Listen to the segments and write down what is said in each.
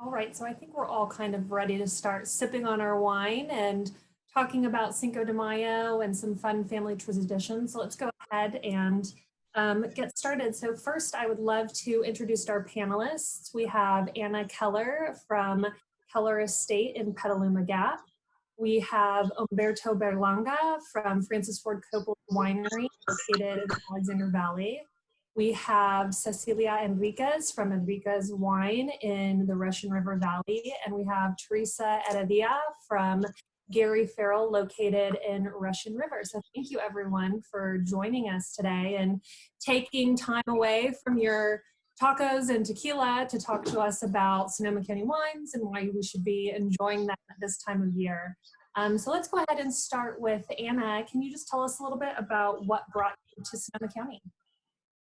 All right, so I think we're all kind of ready to start sipping on our wine and talking about Cinco de Mayo and some fun family traditions. So let's go ahead and get started. So first, I would love to introduce our panelists. We have Anna Keller from Keller Estate in Petaluma Gap. We have Umberto Berlanga from Francis Ford Coppola Winery located in Alexander Valley. We have Cecilia Enriquez from Enriquez Wine in the Russian River Valley. And we have Teresa Heredia from Gary Farrell located in Russian River. So thank you everyone for joining us today and taking time away from your tacos and tequila to talk to us about Sonoma County wines and why we should be enjoying them at this time of year. So let's go ahead and start with Anna. Can you just tell us a little bit about what brought you to Sonoma County?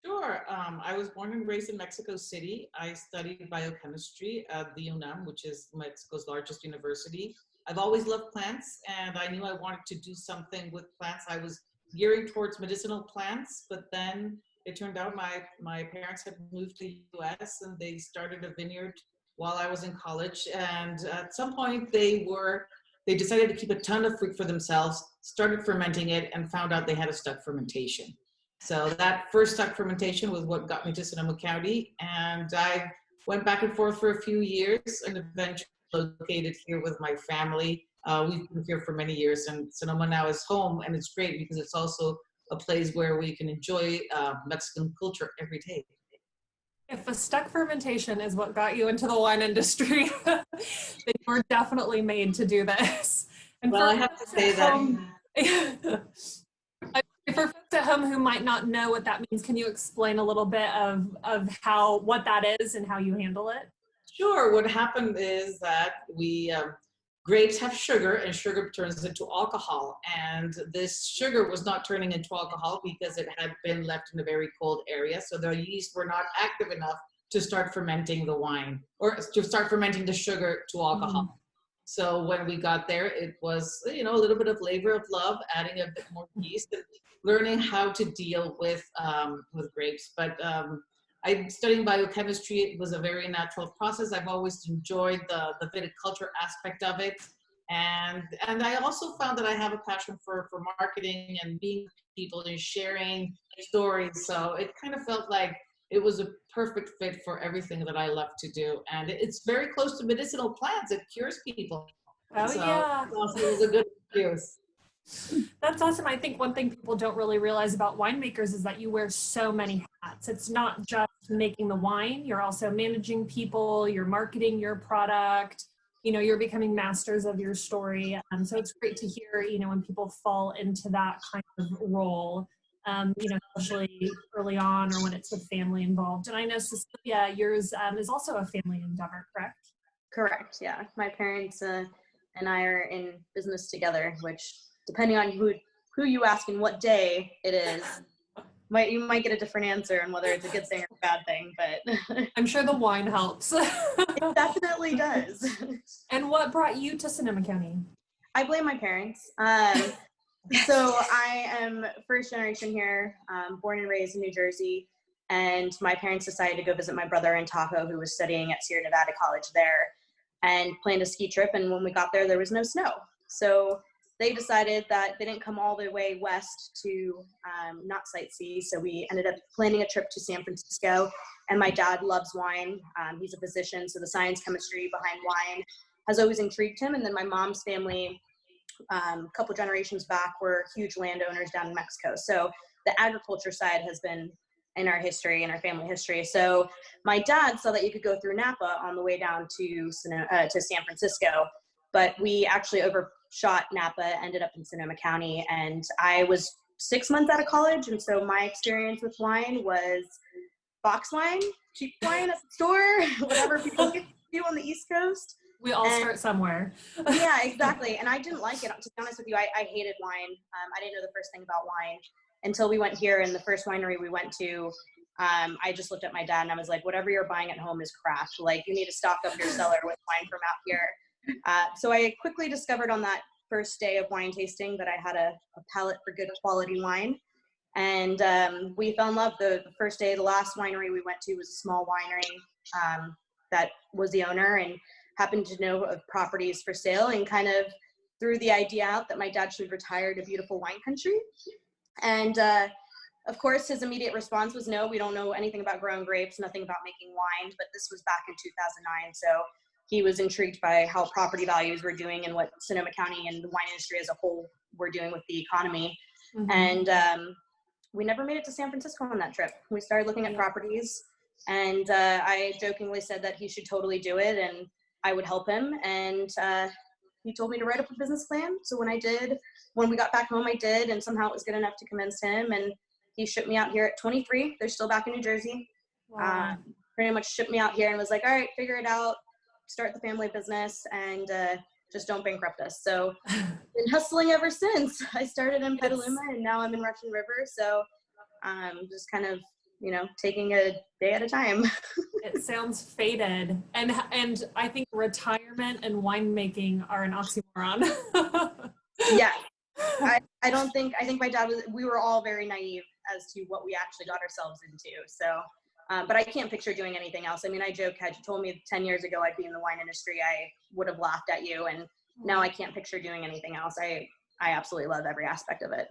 Sure. I was born and raised in Mexico City. I studied biochemistry at the UNAM, which is Mexico's largest university. I've always loved plants, and I knew I wanted to do something with plants. I was gearing towards medicinal plants, but then it turned out my parents had moved to the US and they started a vineyard while I was in college. And at some point they decided to keep a ton of fruit for themselves, started fermenting it, and found out they had a stuck fermentation. So that first stuck fermentation was what got me to Sonoma County. And I went back and forth for a few years and eventually located here with my family. We've been here for many years, and Sonoma now is home, and it's great because it's also a place where we can enjoy Mexican culture every day. If a stuck fermentation is what got you into the wine industry, then you're definitely made to do this. And well, I have to say that. For folks at home who might not know what that means, can you explain a little bit of what that is and how you handle it? Sure. What happened is that grapes have sugar, and sugar turns into alcohol. And this sugar was not turning into alcohol because it had been left in a very cold area. So the yeast were not active enough to start fermenting the wine or to start fermenting the sugar to alcohol. Mm. So when we got there, it was, a little bit of labor of love, adding a bit more yeast and learning how to deal with grapes. But I'm studying biochemistry. It was a very natural process. I've always enjoyed the viticulture aspect of it. And I also found that I have a passion for marketing and being with people and sharing stories. So it kind of felt like it was a perfect fit for everything that I love to do. And it's very close to medicinal plants. It cures people. Oh, so yeah. It was a good excuse. That's awesome. I think one thing people don't really realize about winemakers is that you wear so many hats. It's not just making the wine, you're also managing people, you're marketing your product, you're becoming masters of your story. So it's great to hear, when people fall into that kind of role, especially early on or when it's with family involved. And I know, Cecilia, yours is also a family endeavor, correct? Correct, yeah. My parents and I are in business together, which depending on who you ask and what day it is, you might get a different answer and whether it's a good thing or a bad thing, but I'm sure the wine helps. It definitely does. And what brought you to Sonoma County? I blame my parents. So I am first generation here, born and raised in New Jersey, and my parents decided to go visit my brother in Tahoe, who was studying at Sierra Nevada College there, and planned a ski trip. And when we got there was no snow. So they decided that they didn't come all the way west to not sightsee. So we ended up planning a trip to San Francisco. And my dad loves wine. He's a physician, so the science chemistry behind wine has always intrigued him. And then my mom's family, a couple generations back, were huge landowners down in Mexico. So the agriculture side has been in our history, in our family history. So my dad saw that you could go through Napa on the way down to San Francisco, but we actually overshot Napa, ended up in Sonoma County, and I was 6 months out of college, and so my experience with wine was box wine, cheap wine at the store, whatever people get you on the East Coast. We all start somewhere. Yeah, exactly. And I didn't like it. To be honest with you, I hated wine. I didn't know the first thing about wine until we went here, and the first winery we went to, I just looked at my dad and I was like, whatever you're buying at home is crap. Like, you need to stock up your cellar with wine from out here. So I quickly discovered on that first day of wine tasting that I had a palate for good quality wine. And we fell in love the first day. The last winery we went to was a small winery. that was the owner and happened to know of properties for sale and kind of threw the idea out that my dad should retire to beautiful wine country. And of course, his immediate response was, no, we don't know anything about growing grapes, nothing about making wine, but this was back in 2009. So he was intrigued by how property values were doing and what Sonoma County and the wine industry as a whole were doing with the economy. And we never made it to San Francisco on that trip. We started looking at properties, and I jokingly said that he should totally do it and I would help him. And he told me to write up a business plan. So when we got back home, I did, and somehow it was good enough to convince him. And he shipped me out here at 23. They're still back in New Jersey. Wow. Pretty much shipped me out here and was like, all right, figure it out, start the family business, and just don't bankrupt us. So been hustling ever since. I started in Petaluma and now I'm in Russian River. So just kind of, taking a day at a time. It sounds fated. And I think retirement and winemaking are an oxymoron. Yeah. I think my dad we were all very naive as to what we actually got ourselves into. So, but I can't picture doing anything else. I mean, I joke, had you told me 10 years ago I'd be in the wine industry, I would have laughed at you. And now I can't picture doing anything else. I absolutely love every aspect of it.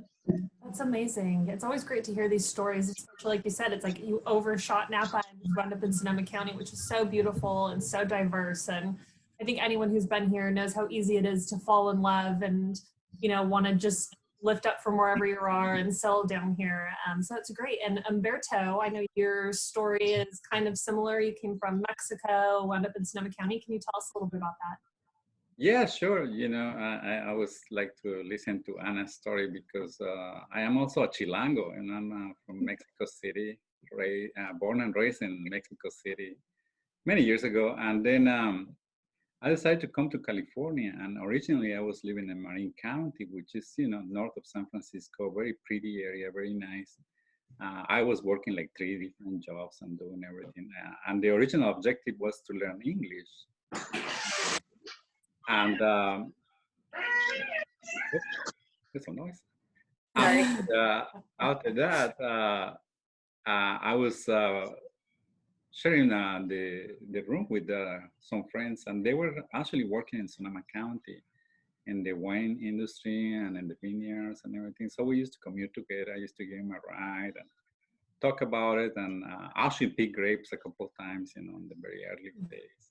That's amazing. It's always great to hear these stories, especially like you said, it's like you overshot Napa and you wound up in Sonoma County, which is so beautiful and so diverse. And I think anyone who's been here knows how easy it is to fall in love and, want to just lift up from wherever you are and settle down here. So it's great. And Umberto, I know your story is kind of similar. You came from Mexico, wound up in Sonoma County. Can you tell us a little bit about that? Yeah, sure. I always like to listen to Anna's story because I am also a Chilango, and I'm from Mexico City, born and raised in Mexico City many years ago. And then I decided to come to California, and originally I was living in Marin County, which is, north of San Francisco, very pretty area, very nice. I was working like 3 different jobs and doing everything. And the original objective was to learn English. And there's some noise. After that, I was sharing the room with some friends, and they were actually working in Sonoma County in the wine industry and in the vineyards and everything. So we used to commute together. I used to give them a ride and talk about it, and actually pick grapes a couple of times, in the very early days.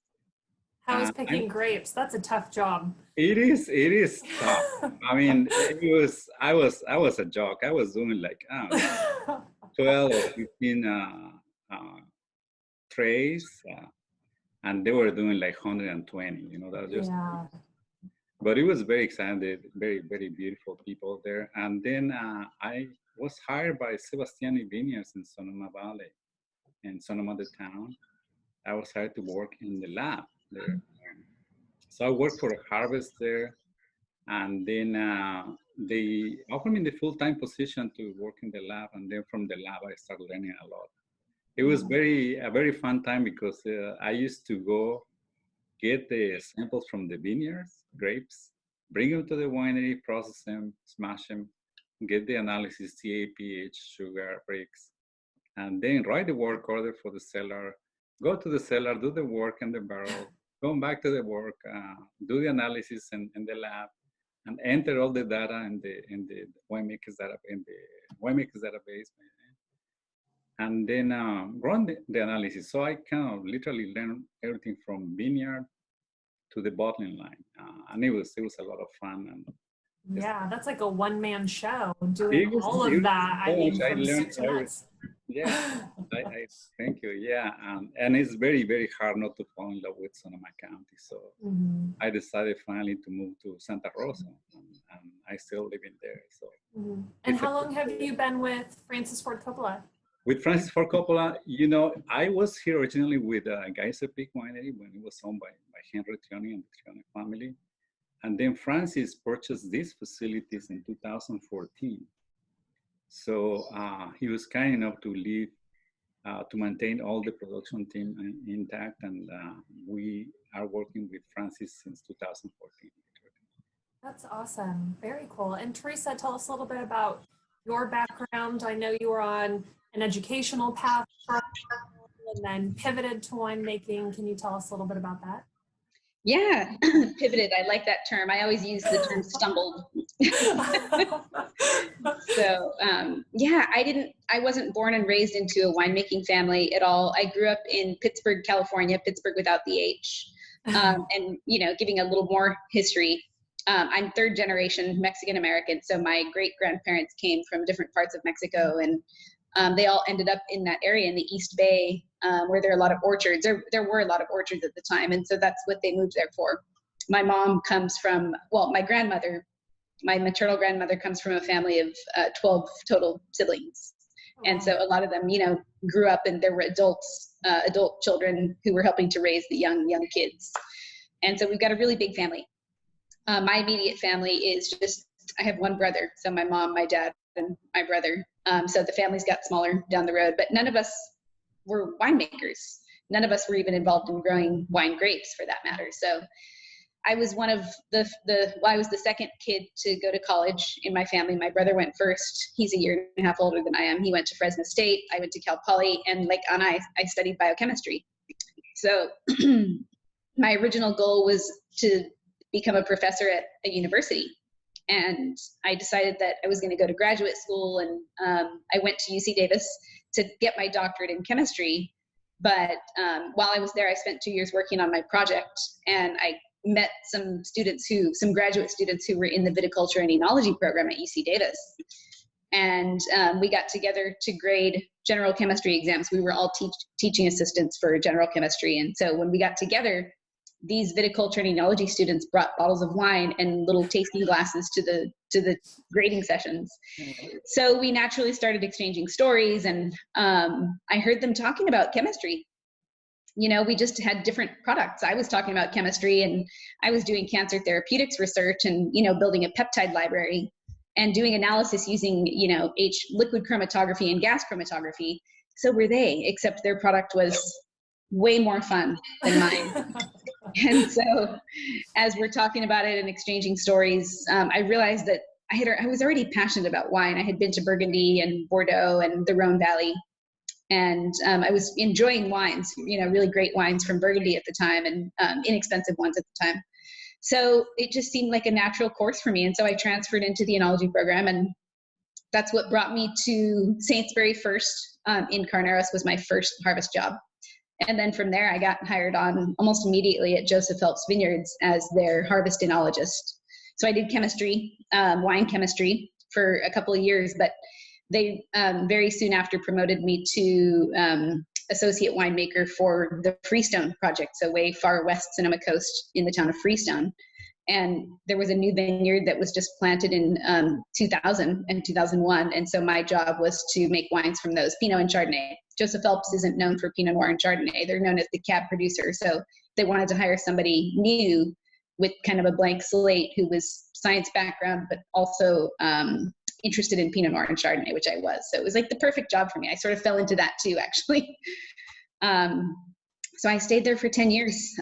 How is picking grapes? That's a tough job. It is tough. I mean, I was a jock. I was doing like 12 or 15 trays, and they were doing like 120. That was just. Yeah. But it was very exciting. Very, very beautiful people there. And then I was hired by Sebastiani Vineyards in Sonoma Valley, in Sonoma the town. I was hired to work in the lab there. So I worked for a harvest there, and then they offered me the full-time position to work in the lab, and then from the lab I started learning a lot. It was a very fun time because I used to go get the samples from the vineyards, grapes, bring them to the winery, process them, smash them, get the analysis, TA, pH, sugar, bricks, and then write the work order for the cellar, go to the cellar, do the work in the barrel, go back to the work, do the analysis in the lab, and enter all the data in the winemakers database, and then run the analysis. So I kind of literally learned everything from vineyard to the bottling line, and it was a lot of fun. And yeah, that's like a one-man show doing all of that. I mean, from soup to nuts. Yeah, I thank you. Yeah, and it's very, very hard not to fall in love with Sonoma County. So I decided finally to move to Santa Rosa, and I still live in there. So. And how long have you been with Francis Ford Coppola? With Francis Ford Coppola, I was here originally with Geyser Peak Winery when it was owned by Henry Trioni and the Trioni family. And then Francis purchased these facilities in 2014. So he was kind enough to leave to maintain all the production team intact. And we are working with Francis since 2014. That's awesome. Very cool. And Teresa, tell us a little bit about your background. I know you were on an educational path for a and then pivoted to winemaking. Can you tell us a little bit about that? Yeah, pivoted. I like that term. I always use the term stumbled. So yeah, I wasn't born and raised into a winemaking family at all. I grew up in Pittsburgh, California, Pittsburgh without the H. And, you know, giving a little more history, I'm third generation Mexican American. So my great grandparents came from different parts of Mexico, and they all ended up in that area in the East Bay, where there are a lot of orchards. There were a lot of orchards at the time. And so that's what they moved there for. My mom comes from, well, my maternal grandmother comes from a family of 12 total siblings. And so a lot of them, you know, grew up, and there were adult children who were helping to raise the young kids. And so we've got a really big family. My immediate family is just, I have one brother. So my mom, my dad, and my brother. So the families got smaller down the road, but none of us were winemakers. None of us were even involved in growing wine grapes, for that matter. So I was one of I was the second kid to go to college in my family. My brother went first. He's a year and a half older than I am. He went to Fresno State. I went to Cal Poly, and like Anna, I studied biochemistry. So my original goal was to become a professor at a university. And I decided that I was going to go to graduate school, and I went to UC Davis to get my doctorate in chemistry. But while I was there, I spent 2 years working on my project, and I met some graduate students who were in the viticulture and enology program at UC Davis. And we got together to grade general chemistry exams. We were all teaching assistants for general chemistry. And so when we got together, these viticulture and enology students brought bottles of wine and little tasting glasses to the grading sessions. So we naturally started exchanging stories, and I heard them talking about chemistry. You know, we just had different products. I was talking about chemistry, and I was doing cancer therapeutics research, and, you know, building a peptide library and doing analysis using, you know, liquid chromatography and gas chromatography. So were they, except their product was way more fun than mine. And so as we're talking about it and exchanging stories, I realized that I was already passionate about wine. I had been to Burgundy and Bordeaux and the Rhone Valley. And I was enjoying wines, you know, really great wines from Burgundy at the time, and inexpensive ones at the time. So it just seemed like a natural course for me. And so I transferred into the enology program, and that's what brought me to Saintsbury first. In Carneros was my first harvest job. And then from there, I got hired on almost immediately at Joseph Phelps Vineyards as their harvest enologist. So I did chemistry, wine chemistry, for a couple of years, but they very soon after promoted me to associate winemaker for the Freestone project, so way far west Sonoma Coast in the town of Freestone. And there was a new vineyard that was just planted in 2000 and 2001. And so my job was to make wines from those, Pinot and Chardonnay. Joseph Phelps isn't known for Pinot Noir and Chardonnay. They're known as the cab producer. So they wanted to hire somebody new with kind of a blank slate who was science background, but also interested in Pinot Noir and Chardonnay, which I was. So it was like the perfect job for me. I sort of fell into that too, actually. So I stayed there for 10 years.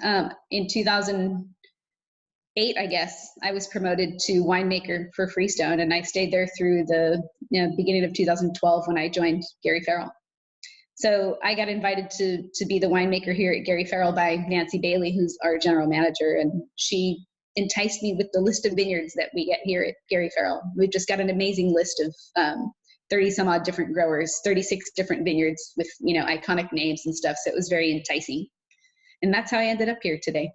In 2008, I guess, I was promoted to winemaker for Freestone, and I stayed there through the beginning of 2012 when I joined Gary Farrell. So I got invited to be the winemaker here at Gary Farrell by Nancy Bailey, who's our general manager, and she enticed me with the list of vineyards that we get here at Gary Farrell. We've just got an amazing list of 30 some odd different growers, 36 different vineyards with, you know, iconic names and stuff. So it was very enticing. And that's how I ended up here today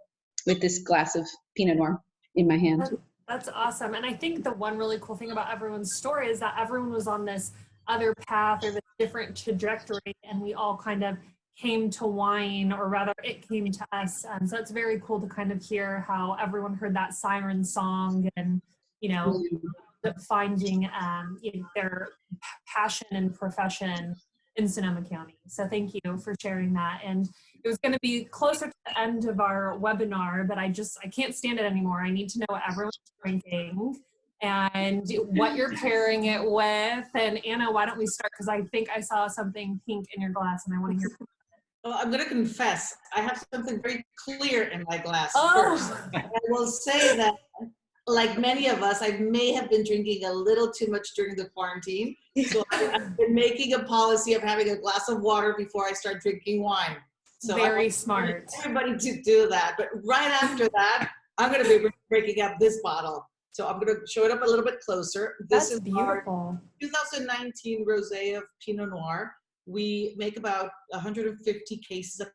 with this glass of Pinot Noir in my hand. That's awesome. And I think the one really cool thing about everyone's story is that everyone was on this other path or this different trajectory, and we all kind of came to wine, or rather it came to us. So it's very cool to kind of hear how everyone heard that siren song and, you know, finding their passion and profession in Sonoma County. So thank you for sharing that. And it was going to be closer to the end of our webinar, but I can't stand it anymore. I need to know what everyone's drinking and what you're pairing it with. And Anna, why don't we start? Because I think I saw something pink in your glass and I want to hear. Well, I'm going to confess, I have something very clear in my glass first. I will say that like many of us, I may have been drinking a little too much during the quarantine. So I've been making a policy of having a glass of water before I start drinking wine. So Very I want smart. everybody to do that. But right after that, I'm going to be breaking up this bottle. So I'm going to show it up a little bit closer. This That's is beautiful. our 2019 Rosé of Pinot Noir. We make about 150 cases of.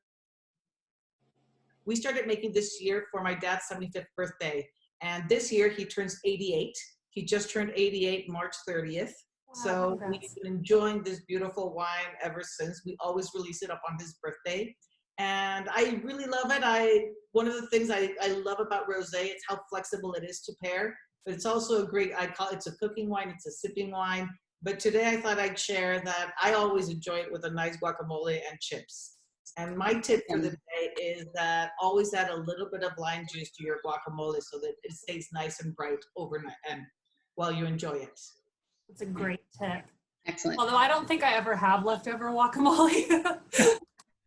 We started making this year for my dad's 75th birthday. And this year he turns 88. He just turned 88 March 30th. Wow, So congrats. we've been enjoying this beautiful wine ever since. We always release it up on his birthday. And I really love it. One of the things I love about rosé, it's how flexible it is to pair, but it's also a great, it's a cooking wine, it's a sipping wine. But today I thought I'd share that I always enjoy it with a nice guacamole and chips. And my tip for the day is that always add a little bit of lime juice to your guacamole so that it stays nice and bright overnight and while you enjoy it. That's a great tip. Excellent. Although I don't think I ever have leftover guacamole.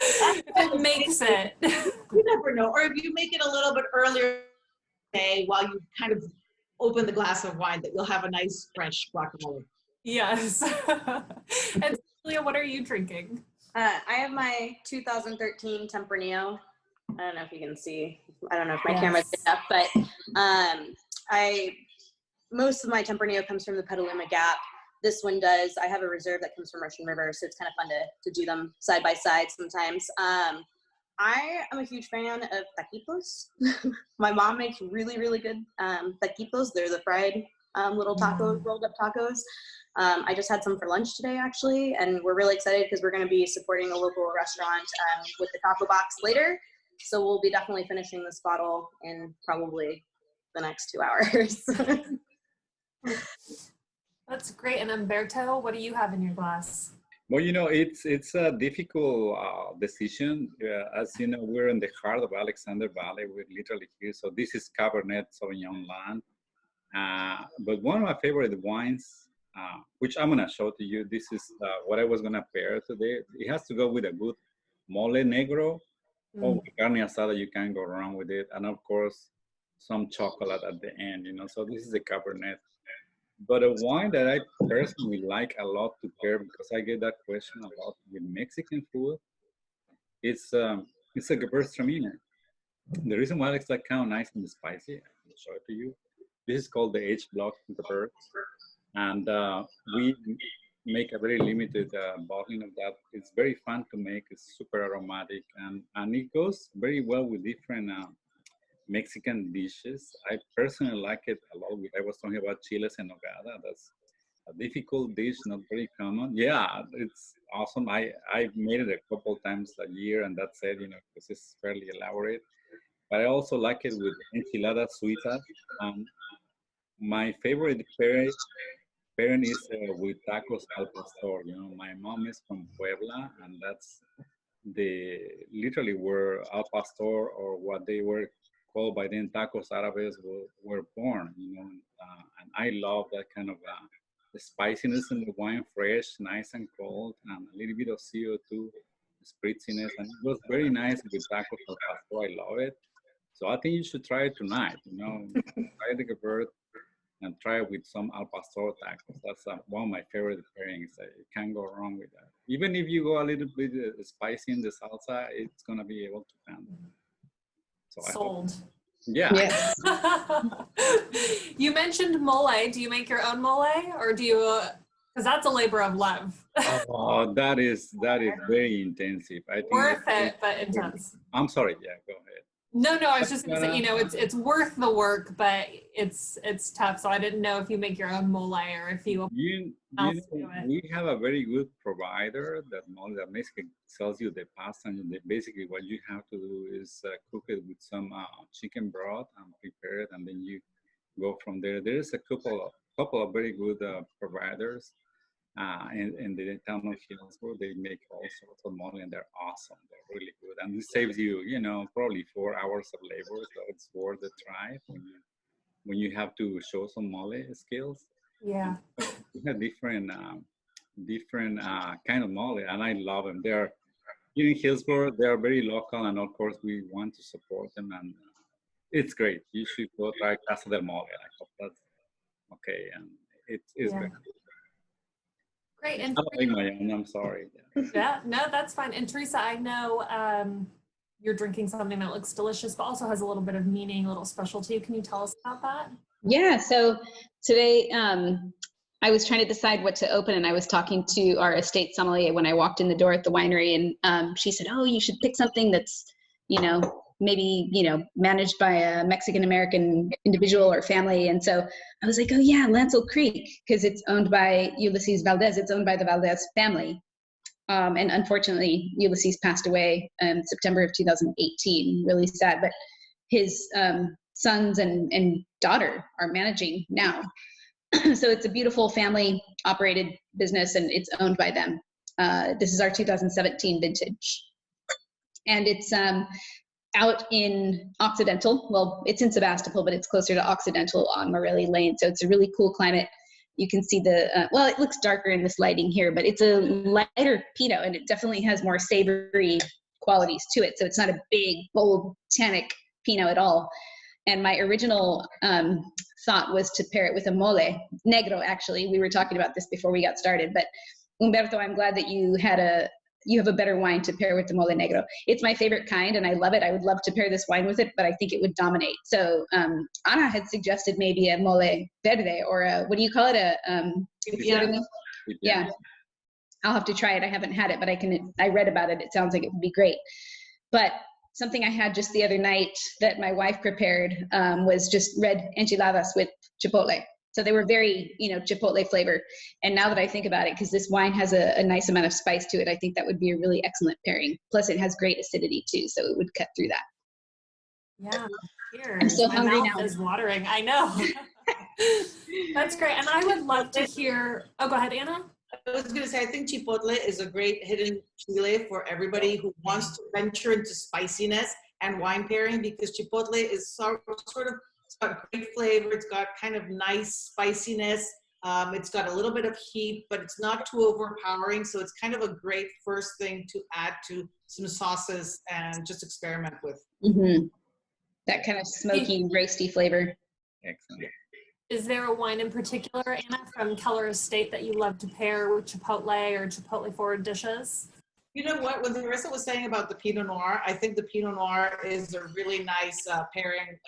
If it makes it. You never know. Or if you make it a little bit earlier today while you kind of open the glass of wine, that you'll have a nice fresh guacamole. Yes. And Julia, what are you drinking? I have my 2013 Tempranillo. I don't know if you can see. I don't know if my camera's good enough, but most of my Tempranillo comes from the Petaluma Gap. This one does. I have a reserve that comes from Russian River, so it's kind of fun to do them side by side sometimes. I am a huge fan of taquitos. My mom makes really, really good taquitos. They're the fried little tacos, rolled up tacos. I just had some for lunch today, actually, and we're really excited because we're going to be supporting a local restaurant with the taco box later. So we'll be definitely finishing this bottle in probably the next 2 hours. That's great. And Umberto, what do you have in your glass? Well, it's a difficult decision. As you know, we're in the heart of Alexander Valley. We're literally here. So this is Cabernet Sauvignon land. But one of my favorite wines, which I'm going to show to you, this is what I was going to pair today. It has to go with a good mole negro or with carne asada. You can't go wrong with it. And of course, some chocolate at the end, So this is a Cabernet. But a wine that I personally like a lot to pair, because I get that question a lot with Mexican food, it's a Gewürztraminer. The reason why it's like kind of nice and spicy, I can show it to you. This is called the H-Block Gewürz. And we make a very limited bottling of that. It's very fun to make. It's super aromatic. And it goes very well with different Mexican dishes. I personally like it a lot. I was talking about chiles en nogada. That's a difficult dish, not very common. Yeah, it's awesome. I've made it a couple times a year, and that's it, because it's fairly elaborate. But I also like it with enchiladas suizas. My favorite pairing is with tacos al pastor. My mom is from Puebla, and that's literally where al pastor, or what they were called by then tacos árabes, were born, and I love that kind of the spiciness in the wine, fresh, nice and cold, and a little bit of CO2 spritziness, and it was very nice with tacos al pastor. I love it. So I think you should try it tonight, try the Gewürz and try it with some al pastor tacos. That's one of my favorite pairings. You can't go wrong with that. Even if you go a little bit spicy in the salsa, it's going to be able to handle it. So Sold. Yeah. Yes. You mentioned mole. Do you make your own mole, or do you? Because that's a labor of love. Oh, that is very intensive. I think Worth it, but intense. I'm sorry. Yeah, go ahead. No, I was just gonna say, it's worth the work, but it's tough. So I didn't know if you make your own mole or if you. We have a very good provider that basically sells you the pasta, and basically what you have to do is cook it with some chicken broth and prepare it, and then you go from there. There's a couple of very good providers in the town of Hillsborough. They make all sorts of mole, and they're awesome. They're really good, and it saves you, probably 4 hours of labor. So it's worth the try when you have to show some mole skills. Yeah. We have different kind of mole, and I love them. They're here in Hillsborough. They are very local, and of course we want to support them. And It's great. You should go try Casa del Mole. I hope that's okay. And it's great. Great. It's And not like my own, I'm sorry. yeah, no, that's fine. And Teresa, I know you're drinking something that looks delicious, but also has a little bit of meaning, a little specialty. Can you tell us about that? Yeah, so today I was trying to decide what to open, and I was talking to our estate sommelier when I walked in the door at the winery, and she said, oh, you should pick something that's, maybe, managed by a Mexican-American individual or family. And so I was like, oh yeah, Lancel Creek, because it's owned by Ulysses Valdez. It's owned by the Valdez family. And unfortunately, Ulysses passed away in September of 2018, really sad, but his sons and daughter are managing now. So it's a beautiful family operated business, and it's owned by them. This is our 2017 vintage. And it's out in Occidental. Well, it's in Sebastopol, but it's closer to Occidental on Morelli Lane. So it's a really cool climate. You can see well, it looks darker in this lighting here, but it's a lighter Pinot, and it definitely has more savory qualities to it. So it's not a big, bold, tannic Pinot at all. And my original thought was to pair it with a mole negro. Actually, we were talking about this before we got started, but Humberto, I'm glad that you have a better wine to pair with the mole negro. It's my favorite kind, and I love it. I would love to pair this wine with it, but I think it would dominate. So Ana had suggested maybe a mole verde, or what do you call it? Yeah. I'll have to try it. I haven't had it, but I read about it. It sounds like it would be great. But something I had just the other night that my wife prepared was just red enchiladas with chipotle. So they were very, chipotle flavor. And now that I think about it, because this wine has a nice amount of spice to it, I think that would be a really excellent pairing. Plus it has great acidity too, so it would cut through that. Yeah, cheers. I'm so hungry My mouth now. is watering. I know. That's great. And I would love to hear, oh, go ahead, Anna. I was going to say, I think chipotle is a great hidden chile for everybody who wants to venture into spiciness and wine pairing, because chipotle is sort of, it's got great flavor. It's got kind of nice spiciness. It's got a little bit of heat, but it's not too overpowering. So it's kind of a great first thing to add to some sauces and just experiment with. Mm-hmm. That kind of smoky, roasty flavor. Excellent. Is there a wine in particular, Anna, from Keller Estate that you love to pair with chipotle or chipotle forward dishes? You know what? When Teresa was saying about the Pinot Noir, I think the Pinot Noir is a really nice pairing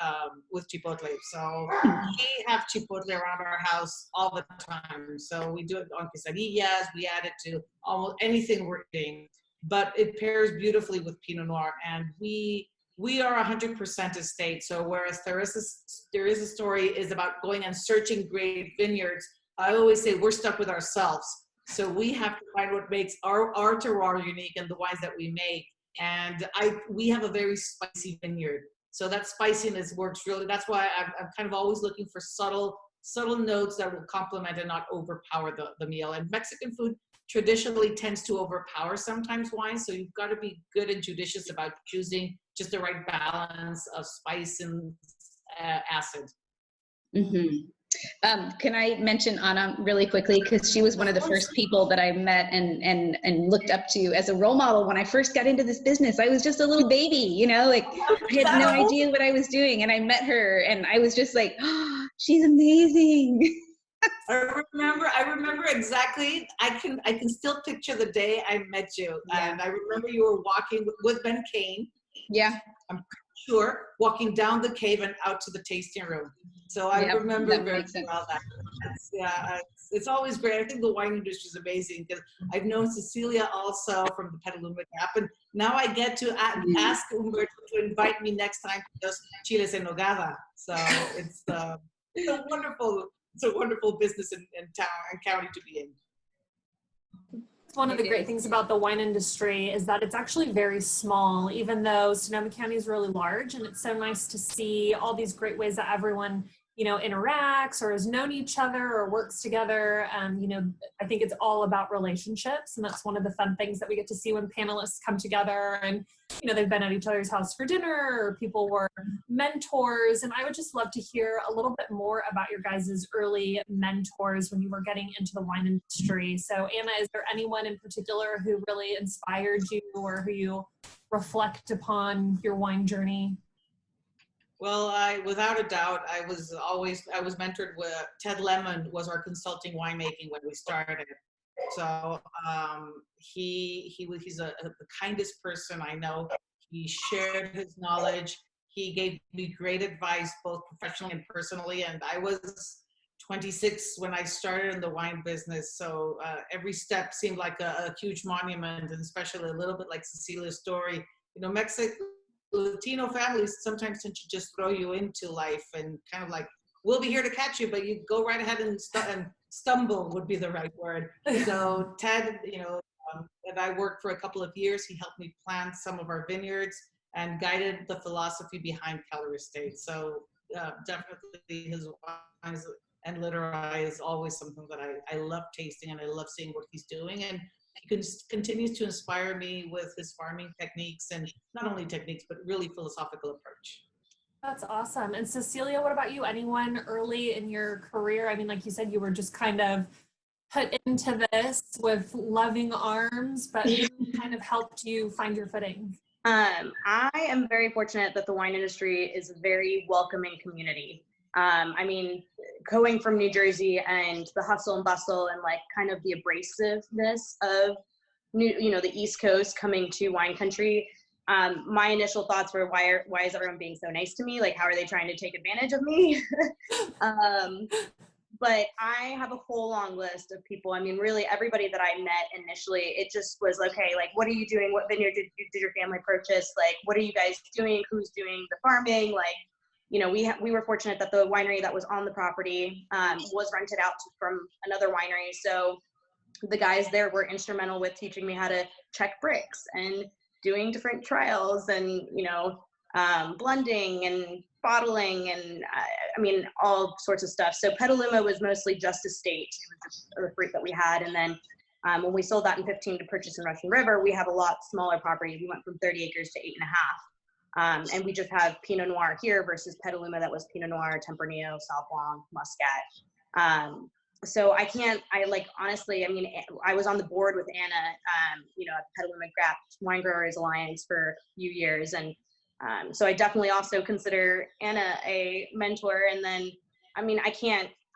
with chipotle. So we have chipotle around our house all the time. So we do it on quesadillas. We add it to almost anything we're eating. But it pairs beautifully with Pinot Noir. And we are 100% estate. So whereas Teresa's story is about going and searching great vineyards, I always say we're stuck with ourselves. So we have to find what makes our terroir unique and the wines that we make. And we have a very spicy vineyard. So that spiciness works really. That's why I'm kind of always looking for subtle notes that will complement and not overpower the meal. And Mexican food traditionally tends to overpower sometimes wine. So you've got to be good and judicious about choosing just the right balance of spice and acid. Mm-hmm. Can I mention Anna really quickly? Because she was one of the first people that I met and looked up to as a role model when I first got into this business. I was just a little baby, I had no idea what I was doing. And I met her and I was just like, oh, she's amazing. I remember exactly. I can still picture the day I met you. Yeah. And I remember you were walking with Ben Kane. Yeah. I'm sure, walking down the cave and out to the tasting room. So I remember very well that. It's always great. I think the wine industry is amazing because I've known Cecilia also from the Petaluma Gap, and now I get to ask Humberto to invite me next time to those chiles en nogada. So it's a wonderful business in town and county to be in. One of the great things about the wine industry is that it's actually very small, even though Sonoma County is really large, and it's so nice to see all these great ways that everyone, interacts or has known each other or works together. I think it's all about relationships, and that's one of the fun things that we get to see when panelists come together and, they've been at each other's house for dinner, or people were mentors. And I would just love to hear a little bit more about your guys' early mentors when you were getting into the wine industry. So Anna, is there anyone in particular who really inspired you or who you reflect upon your wine journey? Well, without a doubt, I was mentored with Ted Lemon was our consulting winemaking when we started. So he's the kindest person I know. He shared his knowledge. He gave me great advice, both professionally and personally. And I was 26 when I started in the wine business. So every step seemed like a huge monument, and especially a little bit like Cecilia's story. You know, Latino families sometimes tend to just throw you into life and kind of like, we'll be here to catch you, but you go right ahead and stumble would be the right word. So Ted, and I worked for a couple of years. He helped me plant some of our vineyards and guided the philosophy behind Keller Estate. So definitely his wines and literati is always something that I love tasting, and I love seeing what he's doing. And he continues to inspire me with his farming techniques, and not only techniques, but really philosophical approach. That's awesome. And Cecilia, what about you? Anyone early in your career? I mean, like you said, you were just kind of put into this with loving arms, but who kind of helped you find your footing? I am very fortunate that the wine industry is a very welcoming community. I mean, going from New Jersey and the hustle and bustle and like kind of the abrasiveness of the East Coast coming to wine country, my initial thoughts were, why is everyone being so nice to me? Like, how are they trying to take advantage of me? But I have a whole long list of people. I mean, really everybody that I met initially, it just was okay, like, what are you doing? What vineyard did your family purchase? Like, what are you guys doing? Who's doing the farming? Like, we were fortunate that the winery that was on the property was rented out from another winery. So the guys there were instrumental with teaching me how to check bricks and doing different trials and, blending and bottling and I mean, all sorts of stuff. So Petaluma was mostly just estate. It was just the fruit that we had. And then when we sold that in 15 to purchase in Russian River, we have a lot smaller property. We went from 30 acres to 8.5. And we just have Pinot Noir here versus Petaluma that was Pinot Noir, Tempranillo, Sauv Blanc, Muscat. So honestly, I mean, I was on the board with Anna, at the Petaluma Grape Wine Growers Alliance for a few years. And so I definitely also consider Anna a mentor. And then, I mean,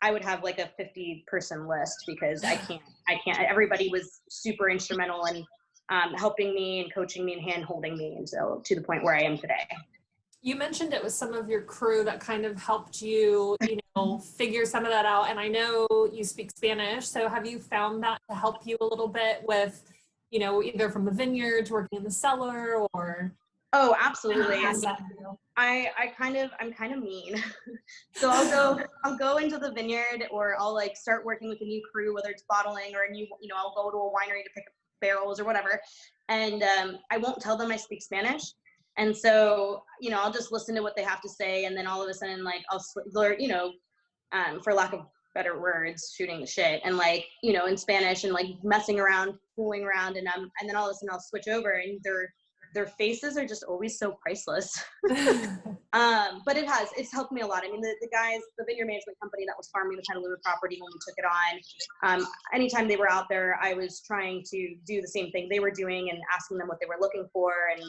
I would have like a 50-person list because I can't, everybody was super instrumental in helping me and coaching me and hand holding me. And so to the point where I am today. You mentioned it was some of your crew that kind of helped you, figure some of that out. And I know you speak Spanish. So have you found that to help you a little bit with, either from the vineyards, working in the cellar, or? Oh, absolutely. I'm kind of mean. So I'll go into the vineyard, or I'll like start working with a new crew, whether it's bottling or I'll go to a winery to pick up barrels or whatever. And I won't tell them I speak Spanish. And so, I'll just listen to what they have to say. And then all of a sudden, like, I'll learn, for lack of better words, shooting the shit and like, in Spanish and like messing around, fooling around. And then all of a sudden I'll switch over and their faces are just always so priceless. But it's helped me a lot. I mean, the guys, the vineyard management company that was farming the Petaluma property when we took it on, anytime they were out there, I was trying to do the same thing they were doing and asking them what they were looking for. And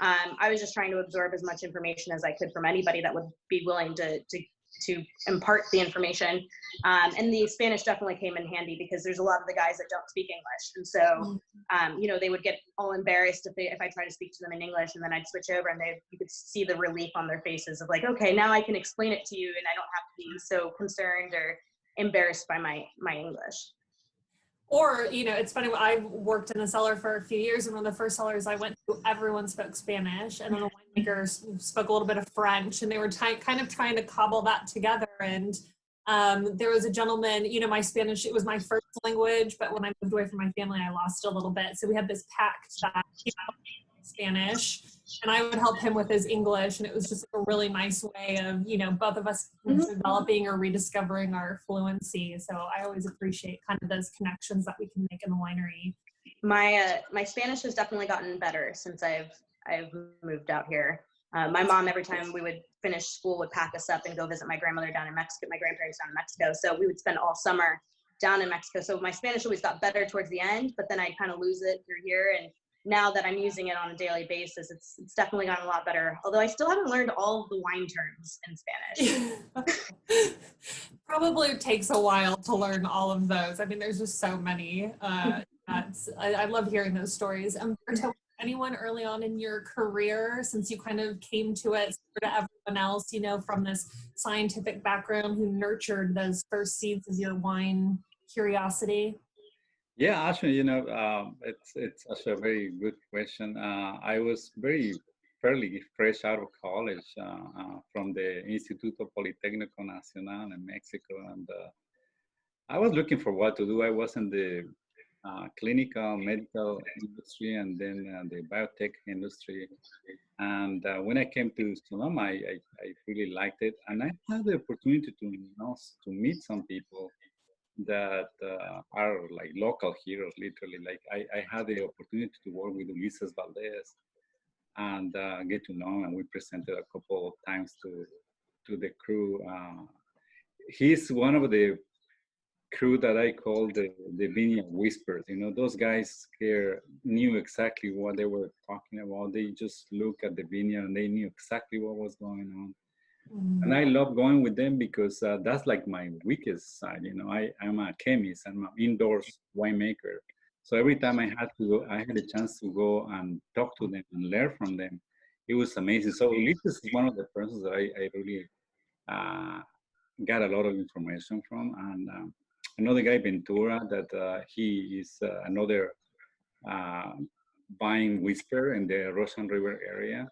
I was just trying to absorb as much information as I could from anybody that would be willing to impart the information. And the Spanish definitely came in handy because there's a lot of the guys that don't speak English. And so, they would get all embarrassed if I try to speak to them in English, and then I'd switch over and you could see the relief on their faces of like, okay, now I can explain it to you and I don't have to be so concerned or embarrassed by my English. Or, it's funny, I worked in a cellar for a few years, and one of the first cellars I went to, everyone spoke Spanish, and then the winemakers spoke a little bit of French, and they were kind of trying to cobble that together. And there was a gentleman, my Spanish, it was my first language, but when I moved away from my family, I lost it a little bit. So we had this pact that he spoke Spanish, and I would help him with his English, and it was just a really nice way of, both of us developing or rediscovering our fluency. So I always appreciate kind of those connections that we can make in the winery. My Spanish has definitely gotten better since I've moved out here. My mom, every time we would finish school, would pack us up and go visit my grandmother down in Mexico, my grandparents down in Mexico. So we would spend all summer down in Mexico. So my Spanish always got better towards the end, but then I'd kind of lose it through here. And now that I'm using it on a daily basis, it's definitely gotten a lot better. Although I still haven't learned all of the wine terms in Spanish. Probably takes a while to learn all of those. I mean, there's just so many. I love hearing those stories. Berto, anyone early on in your career, since you kind of came to it sort of everyone else, you know, from this scientific background, who nurtured those first seeds of your wine curiosity? Yeah, actually, you know, it's such a very good question. I was fairly fresh out of college from the Instituto Politécnico Nacional in Mexico, and I was looking for what to do. I was in the clinical medical industry and then the biotech industry. And when I came to Sonoma, I really liked it, and I had the opportunity to, you know, to meet some people that are like local heroes, literally. Like I had the opportunity to work with Ulises Valdez and get to know him, and we presented a couple of times to the crew. He's one of the crew that I call the vineyard whispers. You know, those guys here knew exactly what they were talking about. They just look at the vineyard and they knew exactly what was going on. And I love going with them because that's like my weakest side. You know, I'm a chemist, I'm an indoors winemaker. So every time I had to go, I had a chance to go and talk to them and learn from them. It was amazing. So Ulises is one of the persons that I really got a lot of information from. And another guy, Ventura, that he is another vine whisperer in the Russian River area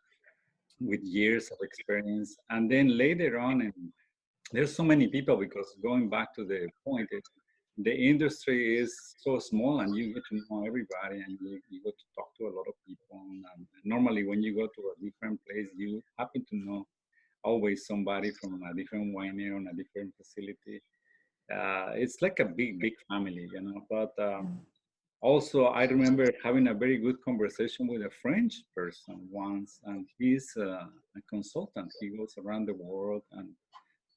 with years of experience. And then later on, and there's so many people, because going back to the point, the industry is so small and you get to know everybody and you get to talk to a lot of people. And normally when you go to a different place, you happen to know always somebody from a different winery on a different facility. It's like a big family, you know. But also, I remember having a very good conversation with a French person once, and he's a consultant. He goes around the world and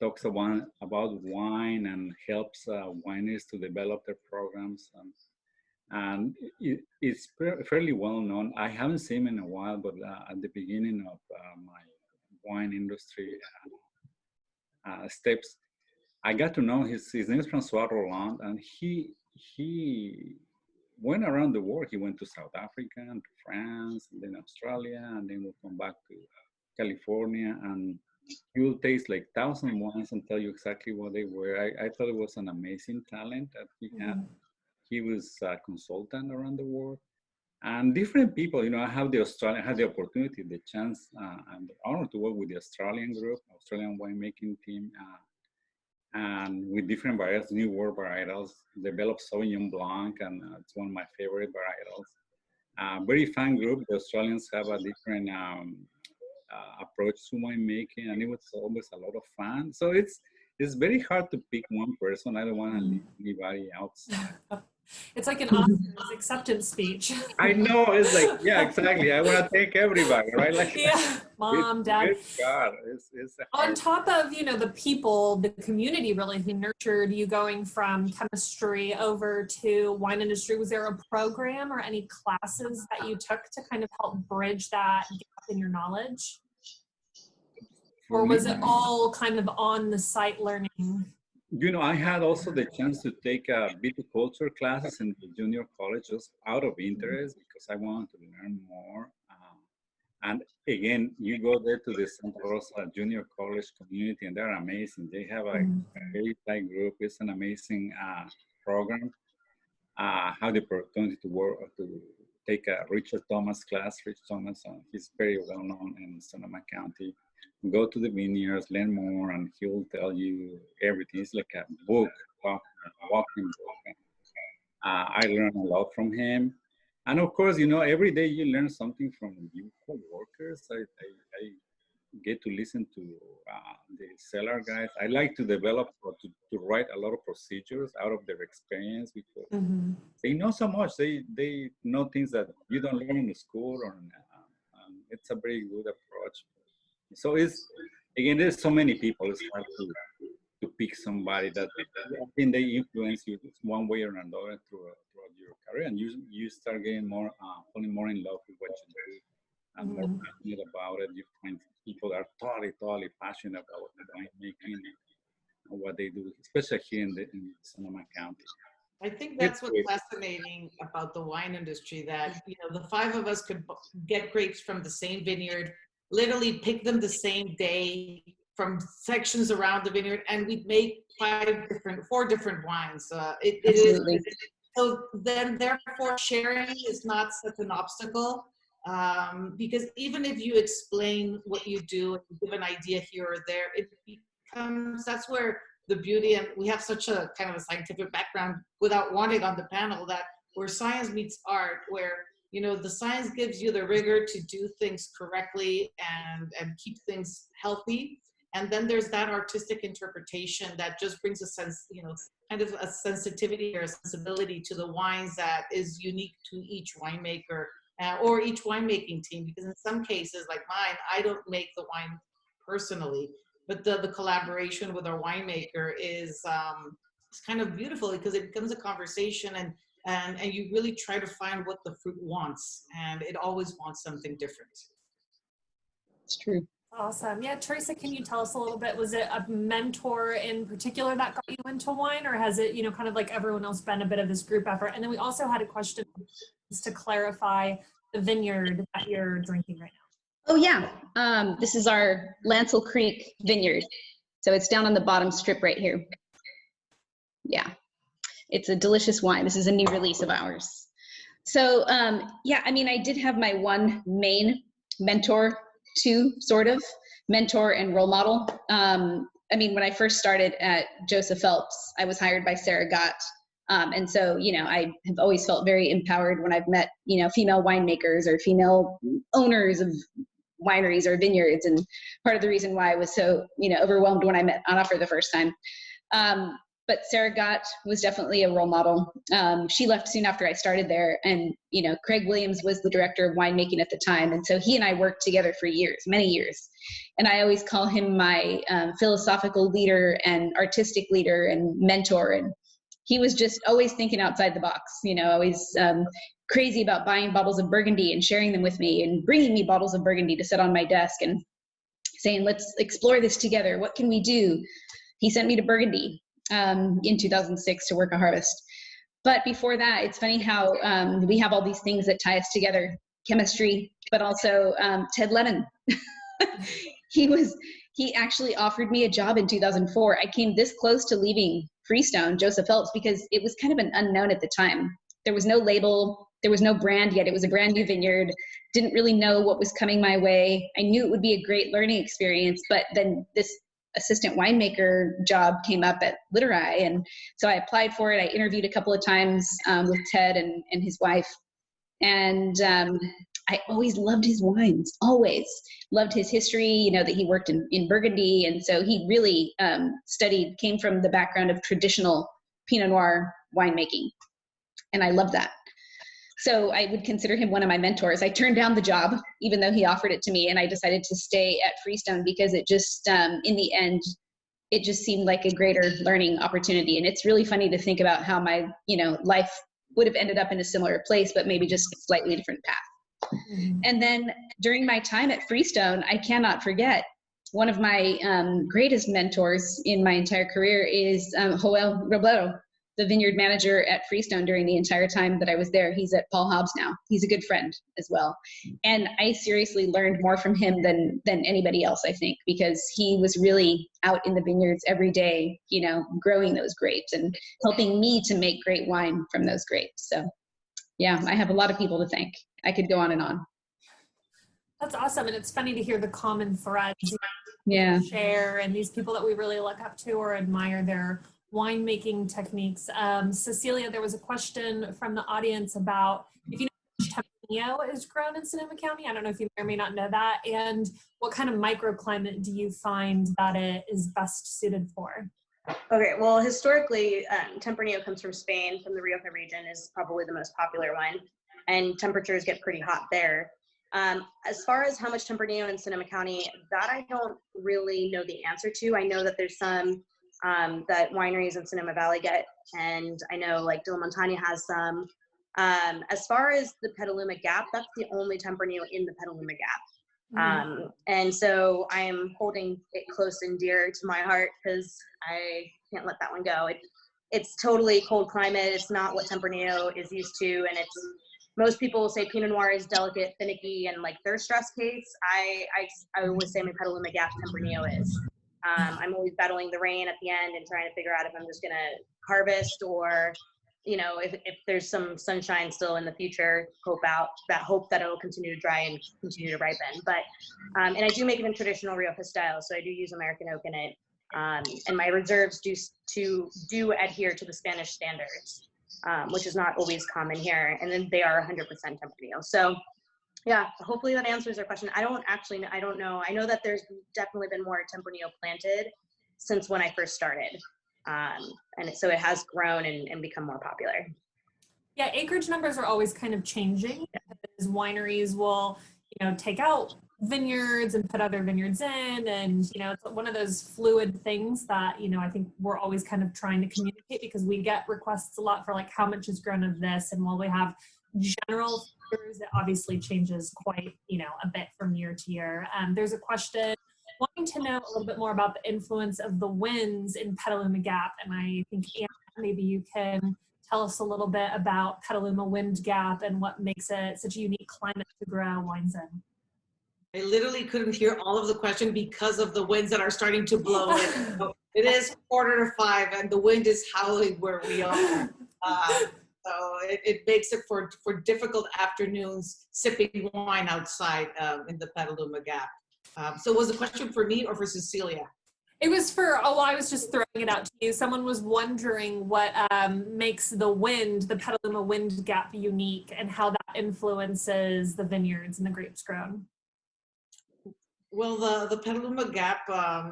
talks about wine and helps wineries to develop their programs. And it's fairly well known. I haven't seen him in a while, but at the beginning of my wine industry steps, I got to know his name is Francois Roland, and he went around the world. He went to South Africa and to France and then Australia, and then we'll come back to California, and he will taste like 1,000 wines and tell you exactly what they were. I thought it was an amazing talent that he had. He was a consultant around the world. And different people, you know, I had the opportunity, the chance, and the honor to work with the Australian group, Australian winemaking team, and with different varietals, new world varietals, developed Sauvignon Blanc, and it's one of my favorite varietals. Very fun group. The Australians have a different approach to winemaking, and it was always a lot of fun. So it's very hard to pick one person. I don't want to leave anybody outside. It's like an Oscars acceptance speech. I know, it's like, yeah, exactly. I want to thank everybody, right? Like, yeah, mom, dad. God, it's on top of, you know, the people, the community really who nurtured you going from chemistry over to wine industry. Was there a program or any classes that you took to kind of help bridge that gap in your knowledge? Or was it all kind of on the site learning? You know, I had also the chance to take viticulture classes in the junior college just out of interest because I wanted to learn more. And again, you go there to the Santa Rosa Junior College community, and they're amazing. They have a very tight group. It's an amazing program. Have the opportunity to work to take a Richard Thomas class. Rich Thomas, he's very well known in Sonoma County. Go to the vineyards, learn more, and he'll tell you everything. It's like a book, a walking book. I learned a lot from him. And of course, you know, every day you learn something from your co-workers. I get to listen to the cellar guys. I like to develop or to write a lot of procedures out of their experience because they know so much. They know things that you don't learn in school, or it's a very good approach. So it's, again, there's so many people. It's hard to pick somebody that I think they influence you one way or another throughout your career, and you start getting more, falling more in love with what you do, and more passionate about it. You find people that are totally passionate about winemaking and what they do, especially here in Sonoma County. I think that's what's fascinating about the wine industry, that, you know, the five of us could get grapes from the same vineyard, literally pick them the same day from sections around the vineyard, and we'd make four different wines. It is, so then therefore sharing is not such an obstacle, because even if you explain what you do and give an idea here or there, it becomes, that's where the beauty, and we have such a kind of a scientific background without wanting on the panel, that where science meets art, where, you know, the science gives you the rigor to do things correctly and keep things healthy. And then there's that artistic interpretation that just brings a sense, you know, kind of a sensitivity or a sensibility to the wines that is unique to each winemaker or each winemaking team. Because in some cases, like mine, I don't make the wine personally, but the collaboration with our winemaker is it's kind of beautiful, because it becomes a conversation, and you really try to find what the fruit wants, and it always wants something different. It's true. Awesome. Yeah, Teresa, can you tell us a little bit, was it a mentor in particular that got you into wine, or has it, you know, kind of like everyone else, been a bit of this group effort? And then we also had a question just to clarify the vineyard that you're drinking right now. Oh yeah, this is our Lancel Creek vineyard. So it's down on the bottom strip right here. Yeah, it's a delicious wine. This is a new release of ours. So yeah, I mean, I did have my one main mentor, two sort of mentor and role model. I mean, when I first started at Joseph Phelps, I was hired by Sarah Gott. And so, you know, I have always felt very empowered when I've met, you know, female winemakers or female owners of wineries or vineyards. And part of the reason why I was so, you know, overwhelmed when I met Anna for the first time. But Sarah Gott was definitely a role model. She left soon after I started there. And, you know, Craig Williams was the director of winemaking at the time. And so he and I worked together for years, many years. And I always call him my philosophical leader and artistic leader and mentor. And he was just always thinking outside the box, you know, always crazy about buying bottles of Burgundy and sharing them with me, and bringing me bottles of Burgundy to sit on my desk and saying, let's explore this together. What can we do? He sent me to Burgundy in 2006 to work a harvest. But before that, it's funny how we have all these things that tie us together, chemistry, but also Ted Lennon. He actually offered me a job in 2004. I came this close to leaving Freestone, Joseph Phelps, because it was kind of an unknown at the time. There was no label, there was no brand yet. It was a brand new vineyard. Didn't really know what was coming my way. I knew it would be a great learning experience, but then this assistant winemaker job came up at Literai. And so I applied for it. I interviewed a couple of times with Ted and his wife. And I always loved his wines, always loved his history, you know, that he worked in Burgundy. And so he really came from the background of traditional Pinot Noir winemaking. And I love that. So I would consider him one of my mentors. I turned down the job, even though he offered it to me, and I decided to stay at Freestone because it just, in the end, it just seemed like a greater learning opportunity. And it's really funny to think about how my, you know, life would have ended up in a similar place, but maybe just a slightly different path. Mm-hmm. And then during my time at Freestone, I cannot forget one of my greatest mentors in my entire career is Joel Robledo, the vineyard manager at Freestone during the entire time that I was there. He's at Paul Hobbs now. He's a good friend as well. And I seriously learned more from him than anybody else, I think, because he was really out in the vineyards every day, you know, growing those grapes and helping me to make great wine from those grapes. So yeah, I have a lot of people to thank. I could go on and on. That's awesome. And it's funny to hear the common threads yeah. share, and these people that we really look up to or admire their winemaking techniques. Cecilia, there was a question from the audience about if you know how Tempranillo is grown in Sonoma County. I don't know if you may or may not know that. And what kind of microclimate do you find that it is best suited for? Okay, well, historically, Tempranillo comes from Spain, from the Rioja region, is probably the most popular wine, and temperatures get pretty hot there. As far as how much Tempranillo in Sonoma County, that I don't really know the answer to. I know that there's some that wineries in Sonoma Valley get, and I know like De La Montaña has some. As far as the Petaluma Gap, that's the only Tempranillo in the Petaluma Gap. And so I am holding it close and dear to my heart because I can't let that one go. It's totally cold climate. It's not what Tempranillo is used to, and most people will say Pinot Noir is delicate, finicky, and like their stress case. I always say my Petaluma Gap Tempranillo is. I'm always battling the rain at the end and trying to figure out if I'm just gonna harvest or, you know, if there's some sunshine still in the future, hope that it'll continue to dry and continue to ripen. But and I do make it in traditional Rioja style, so I do use American oak in it. And my reserves do adhere to the Spanish standards, which is not always common here. And then they are 100% Tempranillo. So yeah, hopefully that answers your question. I don't know. I know that there's definitely been more Tempranillo planted since when I first started. And so it has grown and become more popular. Yeah, acreage numbers are always kind of changing because wineries will, you know, take out vineyards and put other vineyards in, and you know, it's one of those fluid things that, you know, I think we're always kind of trying to communicate, because we get requests a lot for like how much is grown of this, and while we have general figures, it obviously changes quite, you know, a bit from year to year. There's a question wanting to know a little bit more about the influence of the winds in Petaluma Gap, and I think Anna, maybe you can tell us a little bit about Petaluma Wind Gap and what makes it such a unique climate to grow wines in. I literally couldn't hear all of the question because of the winds that are starting to blow. So it is 4:45 and the wind is howling where we are. So it makes it for difficult afternoons sipping wine outside in the Petaluma Gap. So was the question for me or for Cecilia? It was for, I was just throwing it out to you. Someone was wondering what makes the Petaluma Wind Gap unique and how that influences the vineyards and the grapes grown. Well, the Petaluma Gap,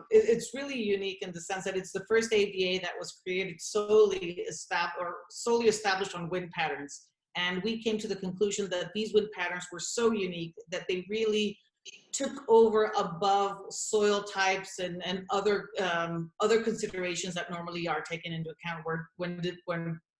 it's really unique in the sense that it's the first AVA that was created solely established on wind patterns. And we came to the conclusion that these wind patterns were so unique that they really took over above soil types and other considerations that normally are taken into account when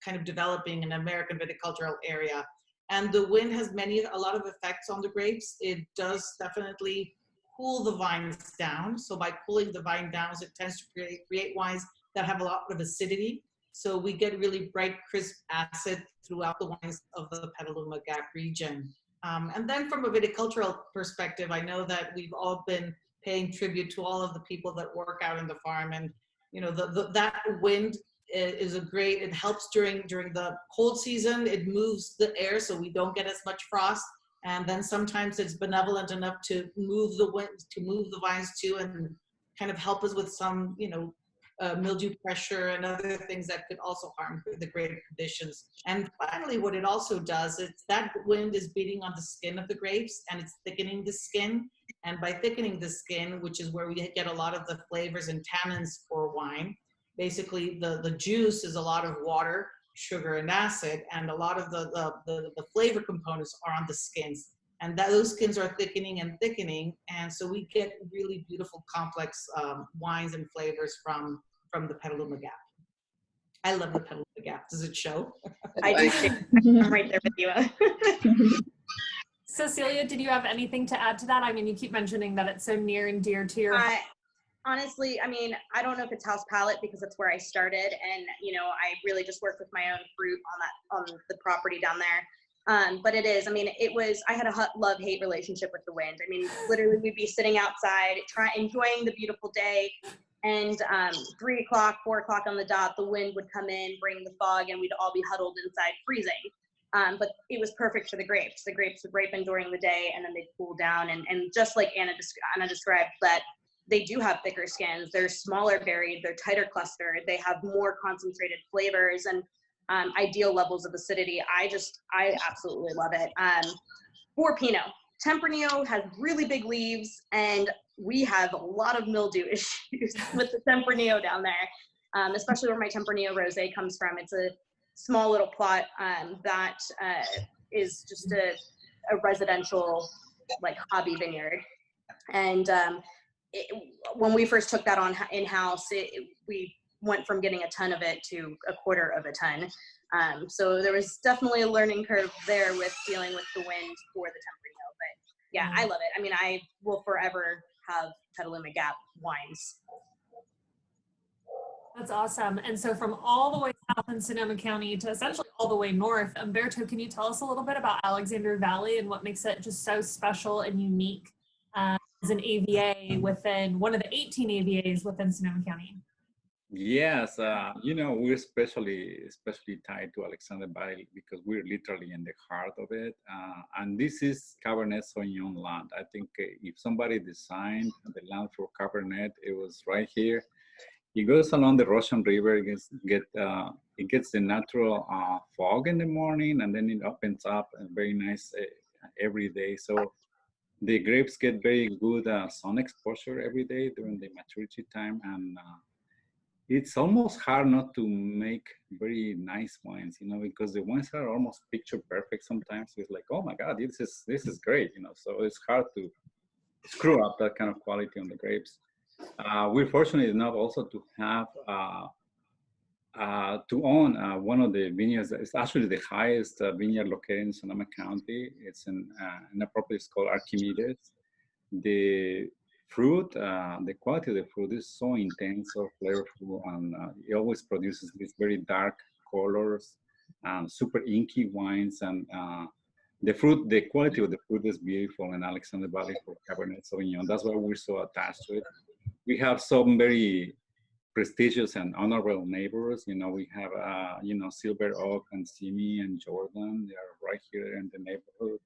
kind of developing an American viticultural area. And the wind has a lot of effects on the grapes. It does definitely cool the vines down. So by cooling the vine down, it tends to create wines that have a lot of acidity. So we get really bright, crisp acid throughout the wines of the Petaluma Gap region. And then from a viticultural perspective, I know that we've all been paying tribute to all of the people that work out in the farm. And, you know, that wind is it helps during the cold season. It moves the air so we don't get as much frost. And then sometimes it's benevolent enough to move the wind, to move the vines too, and kind of help us with some, you know, mildew pressure and other things that could also harm the grape conditions. And finally, what it also does is that wind is beating on the skin of the grapes and it's thickening the skin. And by thickening the skin, which is where we get a lot of the flavors and tannins for wine, basically the juice is a lot of water, sugar, and acid, and a lot of the flavor components are on the skins. And those skins are thickening, and so we get really beautiful, complex wines and flavors from the Petaluma Gap. I love the Petaluma Gap. Does it show? I do too. I'm right there with you. Cecilia, did you have anything to add to that? I mean, you keep mentioning that it's so near and dear to your heart. Honestly, I mean, I don't know if it's house palette because that's where I started, and you know, I really just worked with my own fruit on the property down there. But it is, I mean, I had a love-hate relationship with the wind. I mean, literally we'd be sitting outside, enjoying the beautiful day, and 3 o'clock, 4 o'clock on the dot, the wind would come in, bring the fog, and we'd all be huddled inside freezing. But it was perfect for the grapes. The grapes would ripen during the day, and then they'd cool down, and just like Anna described, that they do have thicker skins. They're smaller berried, they're tighter clustered, they have more concentrated flavors and ideal levels of acidity. I absolutely love it. For Pinot, Tempranillo has really big leaves, and we have a lot of mildew issues with the Tempranillo down there, especially where my Tempranillo Rosé comes from. It's a small little plot that is just a residential, like, hobby vineyard. And when we first took that on in-house, we went from getting a ton of it to a quarter of a ton. So there was definitely a learning curve there with dealing with the wind for the Tempranillo. But yeah, I love it. I mean, I will forever have Petaluma Gap wines. That's awesome. And so from all the way south in Sonoma County to essentially all the way north, Umberto, can you tell us a little bit about Alexander Valley and what makes it just so special and unique as an AVA within one of the 18 AVAs within Sonoma County? Yes, we're especially tied to Alexander Valley because we're literally in the heart of it. And this is Cabernet Sauvignon land. I think if somebody designed the land for Cabernet, it was right here. It goes along the Russian River. It gets the natural fog in the morning, and then it opens up and very nice every day. So the grapes get very good sun exposure every day during the maturity time, and it's almost hard not to make very nice wines, because the wines are almost picture perfect. Sometimes it's like, oh my God, this is great, So it's hard to screw up that kind of quality on the grapes. We're fortunate enough also to have to own one of the vineyards. It's actually the highest vineyard located in Sonoma County. It's in a property called Archimedes. The fruit, the quality of the fruit is so intense, so flavorful, and it always produces these very dark colors, super inky wines, and the quality of the fruit is beautiful in Alexander Valley for Cabernet Sauvignon. That's why we're so attached to it. We have some very prestigious and honorable neighbors. We have, Silver Oak and Simi and Jordan. They are right here in the neighborhood.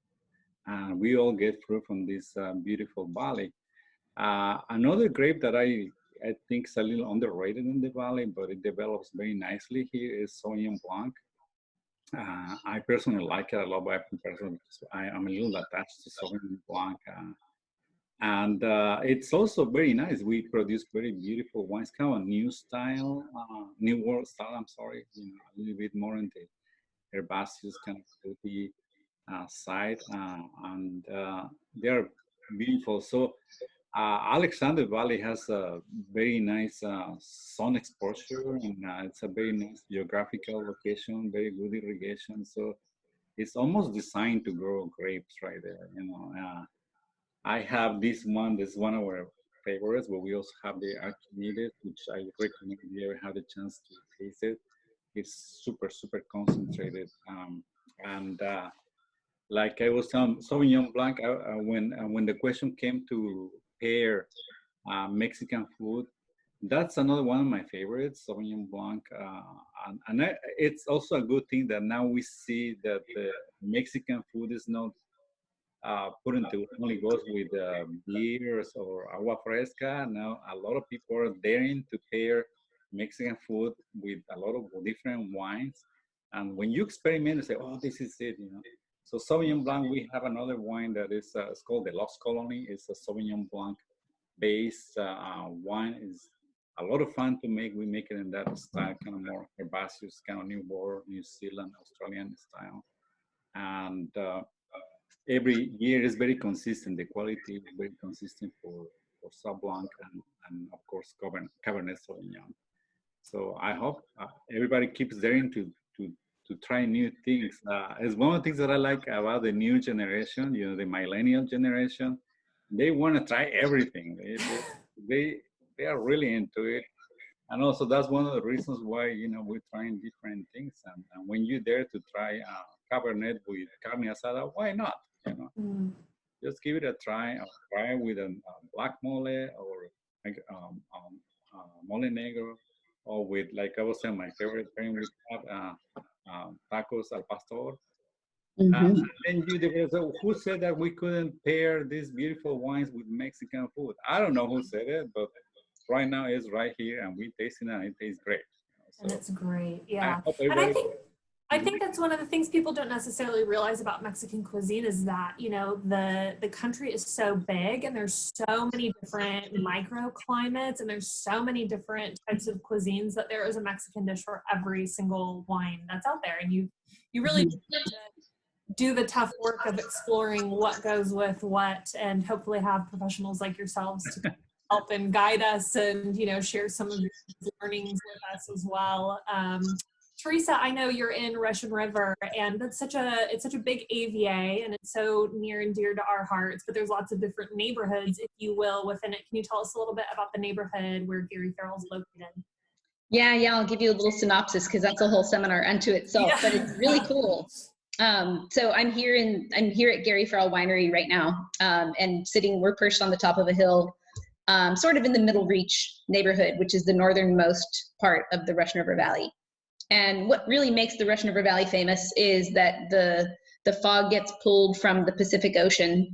And we all get fruit from this beautiful valley. Another grape that I think is a little underrated in the valley, but it develops very nicely here is Sauvignon Blanc. I personally like it a lot, but I'm a little attached to Sauvignon Blanc. And it's also very nice. We produce very beautiful wines, kind of a new world style, I'm sorry, a little bit more in the herbaceous kind of fruity side. And they're beautiful. So Alexander Valley has a very nice sun exposure, and it's a very nice geographical location, very good irrigation. So it's almost designed to grow grapes right there. I have this is one of our favorites, but we also have the Archimedes, which I recommend if you ever have the chance to taste it. It's super, super concentrated. And like I was telling Sauvignon Blanc, when the question came to pair Mexican food, that's another one of my favorites, Sauvignon Blanc. It's also a good thing that now we see that the Mexican food is not put into only goes with beers or agua fresca. Now a lot of people are daring to pair Mexican food with a lot of different wines. And when you experiment, you say, oh, this is it, So Sauvignon Blanc, we have another wine that is it's called the Lost Colony. It's a Sauvignon Blanc based wine. Is a lot of fun to make. We make it in that style, kind of more herbaceous, kind of New World, New Zealand, Australian style. And every year is very consistent. The quality is very consistent for Sauv Blanc and of course Cabernet Sauvignon. So I hope everybody keeps daring to try new things. It's one of the things that I like about the new generation, the millennial generation. They want to try everything. They are really into it. And also that's one of the reasons why, we're trying different things. And when you dare to try Cabernet with carne asada, why not? Just give it a try. Try it with a black mole or mole negro, or with, like I was saying, my favorite thing, we have tacos al pastor. And then who said that we couldn't pair these beautiful wines with Mexican food? I don't know who said it, but right now it's right here, and we tasting it, and it tastes great. And it's great, yeah. And I think that's one of the things people don't necessarily realize about Mexican cuisine is that, the country is so big, and there's so many different microclimates, and there's so many different types of cuisines that there is a Mexican dish for every single wine that's out there. And you really need to do the tough work of exploring what goes with what, and hopefully have professionals like yourselves to help and guide us and, share some of your learnings with us as well. Teresa, I know you're in Russian River, and it's such a big AVA, and it's so near and dear to our hearts, but there's lots of different neighborhoods, if you will, within it. Can you tell us a little bit about the neighborhood where Gary Farrell's located? Yeah, I'll give you a little synopsis because that's a whole seminar unto itself, but it's really cool. So I'm here at Gary Farrell Winery right now, and we're perched on the top of a hill, sort of in the Middle Reach neighborhood, which is the northernmost part of the Russian River Valley. And what really makes the Russian River Valley famous is that the fog gets pulled from the Pacific Ocean,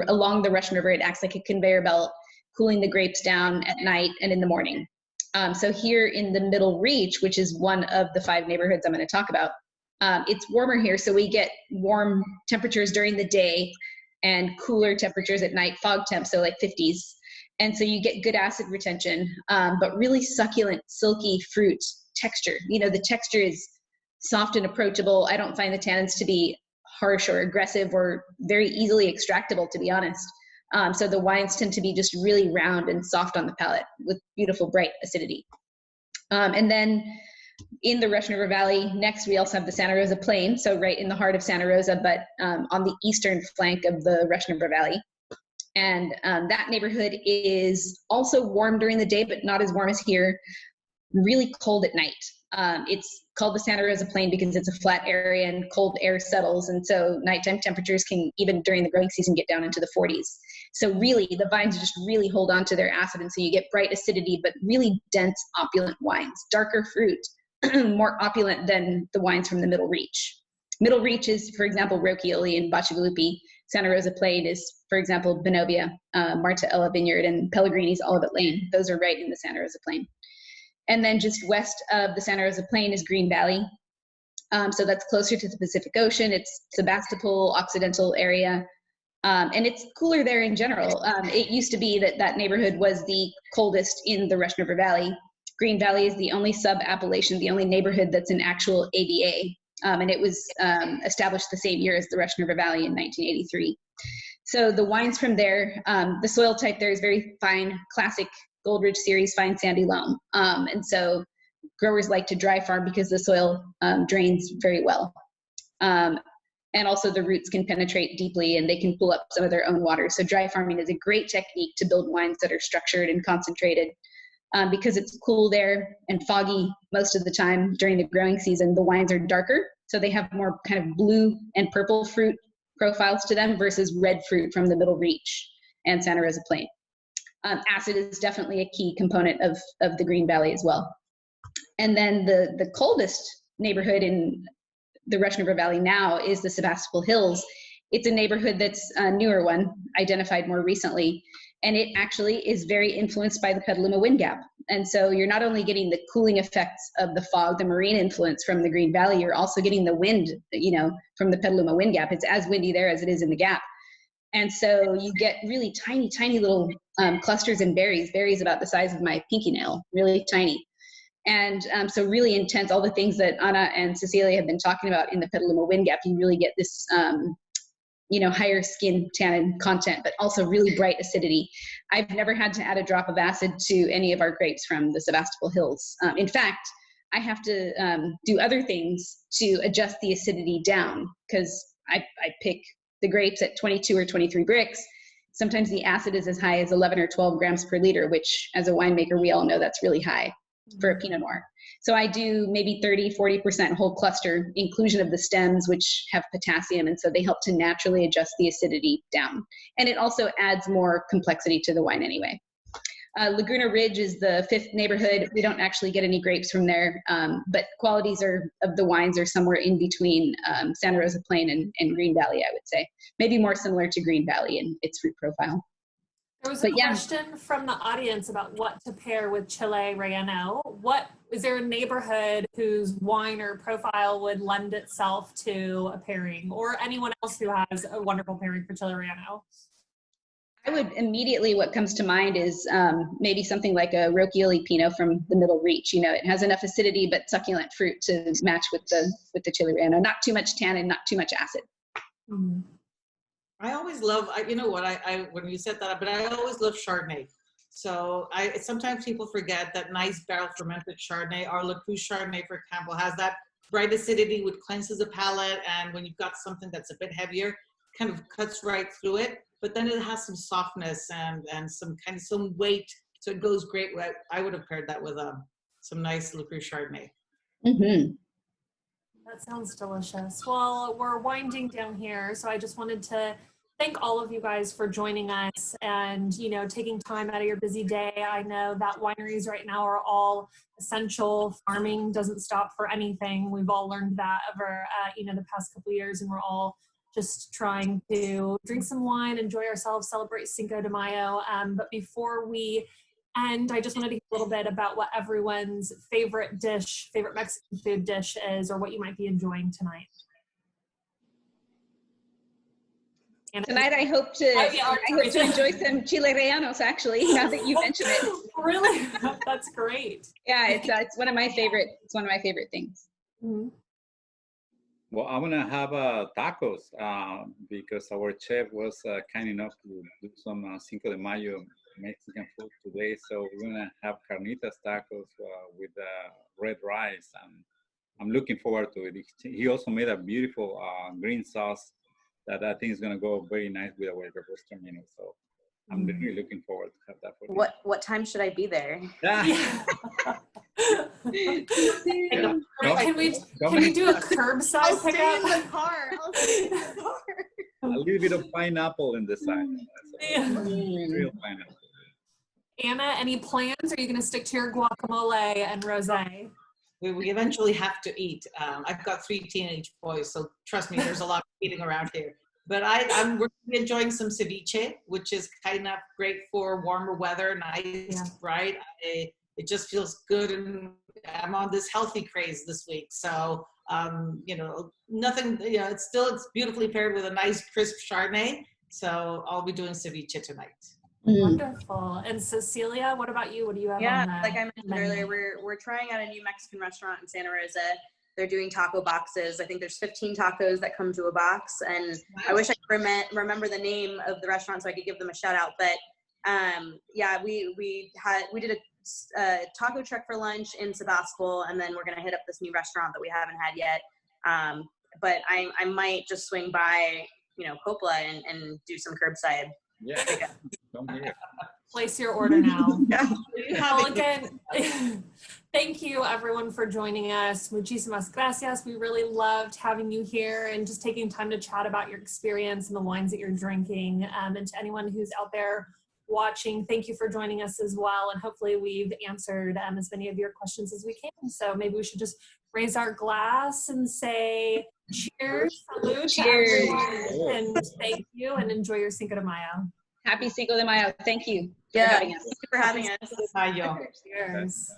along the Russian River. It acts like a conveyor belt, cooling the grapes down at night and in the morning. So here in the Middle Reach, which is one of the 5 neighborhoods I'm going to talk about, it's warmer here, so we get warm temperatures during the day and cooler temperatures at night, fog temps, so like 50s. And so you get good acid retention, but really succulent, silky fruit texture. The texture is soft and approachable. I don't find the tannins to be harsh or aggressive or very easily extractable, to be honest. So the wines tend to be just really round and soft on the palate with beautiful, bright acidity. And then in the Russian River Valley, next we also have the Santa Rosa Plain, so right in the heart of Santa Rosa, but on the eastern flank of the Russian River Valley. And that neighborhood is also warm during the day, but not as warm as here. Really cold at night. It's called the Santa Rosa Plain because it's a flat area and cold air settles, and so nighttime temperatures can, even during the growing season, get down into the 40s. So really, the vines just really hold on to their acid, and so you get bright acidity, but really dense, opulent wines. Darker fruit, more opulent than the wines from the Middle Reach. Middle Reach is, for example, Rocchioli and Bacigalupi. Santa Rosa Plain is, for example, Benovia, Marta Ella Vineyard, and Pellegrini's Olivet Lane. Those are right in the Santa Rosa Plain. And then just west of the Santa Rosa Plain is Green Valley. So that's closer to the Pacific Ocean. It's Sebastopol, Occidental area. And it's cooler there in general. It used to be that neighborhood was the coldest in the Russian River Valley. Green Valley is the only sub-appellation, the only neighborhood that's an actual AVA. And it was established the same year as the Russian River Valley in 1983. So the wines from there, the soil type there is very fine, classic Goldridge series, fine sandy loam. And so growers like to dry farm because the soil drains very well. And also the roots can penetrate deeply and they can pull up some of their own water. So dry farming is a great technique to build wines that are structured and concentrated. Because it's cool there and foggy most of the time during the growing season, the wines are darker. So they have more kind of blue and purple fruit profiles to them versus red fruit from the Middle Reach and Santa Rosa Plain. Acid is definitely a key component of the Green Valley as well. And then the coldest neighborhood in the Russian River Valley now is the Sebastopol Hills. It's a neighborhood that's a newer one, identified more recently. And it actually is very influenced by the Petaluma wind gap. And so you're not only getting the cooling effects of the fog, the marine influence from the Green Valley, you're also getting the wind, from the Petaluma wind gap. It's as windy there as it is in the gap. And so you get really tiny, tiny little clusters and berries about the size of my pinky nail, really tiny. And so really intense, all the things that Anna and Cecilia have been talking about in the Petaluma wind gap, you really get this higher skin tannin content, but also really bright acidity. I've never had to add a drop of acid to any of our grapes from the Sebastopol Hills. In fact, I have to do other things to adjust the acidity down because I pick the grapes at 22 or 23 Brix. Sometimes the acid is as high as 11 or 12 grams per liter, which as a winemaker, we all know that's really high for a Pinot Noir. So I do maybe 30, 40% whole cluster inclusion of the stems, which have potassium. And so they help to naturally adjust the acidity down. And it also adds more complexity to the wine anyway. Laguna Ridge is the 5th neighborhood. We don't actually get any grapes from there, but qualities of the wines are somewhere in between Santa Rosa Plain and Green Valley, I would say. Maybe more similar to Green Valley in its fruit profile. There was a question from the audience about what to pair with Chile Relleno. Is there a neighborhood whose wine or profile would lend itself to a pairing, or anyone else who has a wonderful pairing for Chile Relleno? I would immediately, what comes to mind is maybe something like a Rocchioli Pinot from the Middle Reach. It has enough acidity but succulent fruit to match with the Chile Relleno. Not too much tannin, not too much acid. Mm-hmm. I always love, when you set that up, but I always love Chardonnay. So sometimes people forget that nice barrel fermented Chardonnay, our Le Cru Chardonnay, for example, has that bright acidity which cleanses the palate, and when you've got something that's a bit heavier, kind of cuts right through it. But then it has some softness and some weight, so it goes great. I would have paired that with some nice Le Cru Chardonnay. Mm-hmm. That sounds delicious. Well, we're winding down here, so I just wanted to thank all of you guys for joining us and, you know, taking time out of your busy day. I know that wineries right now are all essential. Farming doesn't stop for anything. We've all learned that over, you know, the past couple of years, and we're all just trying to drink some wine, enjoy ourselves, celebrate Cinco de Mayo. But before we end, I just wanted to hear a little bit about what everyone's favorite dish, favorite Mexican food dish is, or what you might be enjoying tonight. Tonight, I hope to enjoy some chile rellenos, actually, now that you mentioned it. Really? That's great. Yeah, it's one of my favorite, things. Mm-hmm. Well, I'm gonna have tacos because our chef was kind enough to do some Cinco de Mayo Mexican food today. So we're gonna have carnitas tacos with red rice, and I'm looking forward to it. He also made a beautiful green sauce that I think is gonna go very nice with our robusta menu. So I'm really looking forward to have that for you. What time should I be there? Yeah. Yeah. Can we do a curbside I'll stay in pickup? the car. I'll stay in the car. A little bit of pineapple in the side. Yeah. Real pineapple. Anna, any plans? Are you going to stick to your guacamole and rosé? We eventually have to eat. I've got 3 teenage boys, so trust me, there's a lot of eating around here. But I'm really enjoying some ceviche, which is kind of great for warmer weather, nice, right? It just feels good, and I'm on this healthy craze this week. So, you know, nothing, you know, it's beautifully paired with a nice crisp Chardonnay. So I'll be doing ceviche tonight. Wonderful. And Cecilia, what about you? What do you have on like I mentioned earlier, we're trying out a new Mexican restaurant in Santa Rosa. They're doing taco boxes. I think there's 15 tacos that come to a box, and nice. I wish I could remember the name of the restaurant so I could give them a shout out. But yeah, we did a taco truck for lunch in Sebastopol, and then we're gonna hit up this new restaurant that we haven't had yet. But I might just swing by, you know, Coppola and do some curbside. Yeah. Come here. Place your order now. Yeah. Well, again, thank you everyone for joining us. Muchísimas gracias. We really loved having you here and just taking time to chat about your experience and the wines that you're drinking. And to anyone who's out there watching, thank you for joining us as well. And hopefully we've answered as many of your questions as we can. So maybe we should just raise our glass and say cheers, salud, cheers, and thank you, and enjoy your Cinco de Mayo. Happy Cinco de Mayo. Thank you for having us. Thank you for having us. Mayo. Cheers.